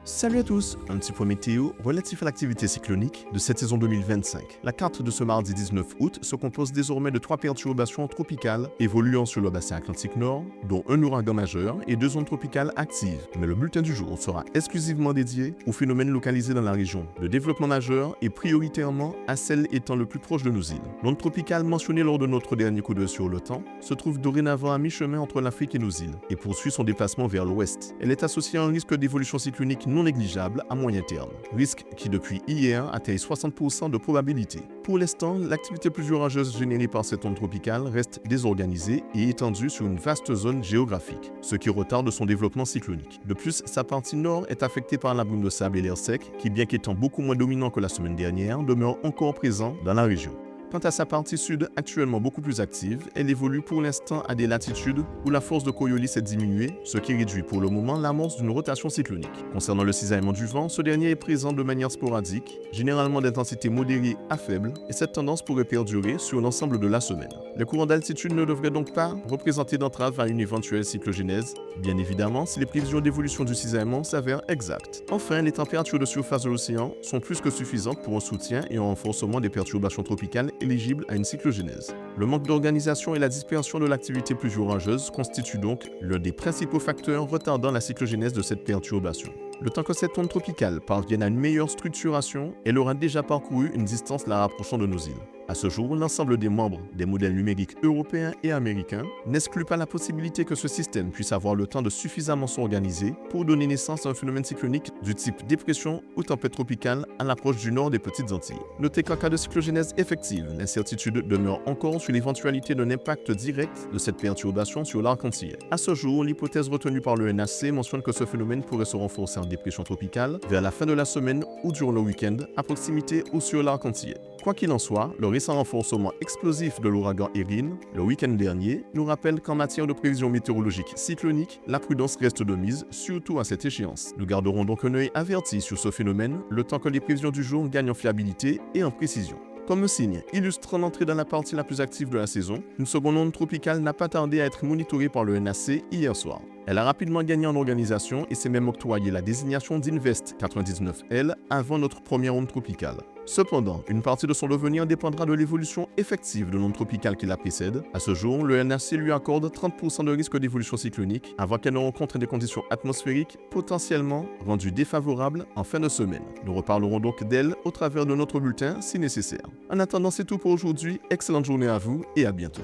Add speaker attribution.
Speaker 1: Salut à tous, un petit point météo relatif à l'activité cyclonique de cette saison 2025. La carte de ce mardi 19 août se compose désormais de 3 perturbations tropicales évoluant sur le bassin Atlantique Nord, dont un ouragan majeur et 2 zones tropicales actives. Mais le bulletin du jour sera exclusivement dédié aux phénomènes localisés dans la région. Le développement majeur est prioritairement à celle étant le plus proche de nos îles. L'onde tropicale mentionnée lors de notre dernier coup d'œil sur le temps se trouve dorénavant à mi-chemin entre l'Afrique et nos îles et poursuit son déplacement vers l'ouest. Elle est associée à un risque d'évolution cyclonique non négligeable à moyen terme, risque qui depuis hier atteigne 60% de probabilité. Pour l'instant, l'activité pluvio-orageuse générée par cette onde tropicale reste désorganisée et étendue sur une vaste zone géographique, ce qui retarde son développement cyclonique. De plus, sa partie nord est affectée par la brume de sable et l'air sec qui, bien qu'étant beaucoup moins dominant que la semaine dernière, demeure encore présent dans la région. Quant à sa partie sud, actuellement beaucoup plus active, elle évolue pour l'instant à des latitudes où la force de Coriolis est diminuée, ce qui réduit pour le moment l'amorce d'une rotation cyclonique. Concernant le cisaillement du vent, ce dernier est présent de manière sporadique, généralement d'intensité modérée à faible, et cette tendance pourrait perdurer sur l'ensemble de la semaine. Les courants d'altitude ne devraient donc pas représenter d'entrave à une éventuelle cyclogénèse, bien évidemment si les prévisions d'évolution du cisaillement s'avèrent exactes. Enfin, les températures de surface de l'océan sont plus que suffisantes pour un soutien et un renforcement des perturbations tropicales éligible à une cyclogénèse. Le manque d'organisation et la dispersion de l'activité pluvio-orageuse constituent donc l'un des principaux facteurs retardant la cyclogénèse de cette perturbation. Le temps que cette onde tropicale parvienne à une meilleure structuration, elle aura déjà parcouru une distance la rapprochant de nos îles. À ce jour, l'ensemble des membres des modèles numériques européens et américains n'exclut pas la possibilité que ce système puisse avoir le temps de suffisamment s'organiser pour donner naissance à un phénomène cyclonique du type dépression ou tempête tropicale à l'approche du nord des Petites Antilles. Notez qu'en cas de cyclogénèse effective, l'incertitude demeure encore sur l'éventualité d'un impact direct de cette perturbation sur l'arc antillais. À ce jour, l'hypothèse retenue par le NAC mentionne que ce phénomène pourrait se renforcer en dépression tropicale vers la fin de la semaine ou durant le week-end à proximité ou sur l'arc antillais. Quoi qu'il en soit, le récent renforcement explosif de l'ouragan Erin, le week-end dernier, nous rappelle qu'en matière de prévision météorologique cyclonique, la prudence reste de mise, surtout à cette échéance. Nous garderons donc un œil averti sur ce phénomène, le temps que les prévisions du jour gagnent en fiabilité et en précision. Comme un signe illustrant l'entrée dans la partie la plus active de la saison, une seconde onde tropicale n'a pas tardé à être monitorée par le NAC hier soir. Elle a rapidement gagné en organisation et s'est même octroyé la désignation d'Invest 99L avant notre première onde tropicale. Cependant, une partie de son devenir dépendra de l'évolution effective de l'onde tropicale qui la précède. À ce jour, le NAC lui accorde 30% de risque d'évolution cyclonique avant qu'elle ne rencontre des conditions atmosphériques potentiellement rendues défavorables en fin de semaine. Nous reparlerons donc d'elle au travers de notre bulletin si nécessaire. En attendant, c'est tout pour aujourd'hui. Excellente journée à vous et à bientôt.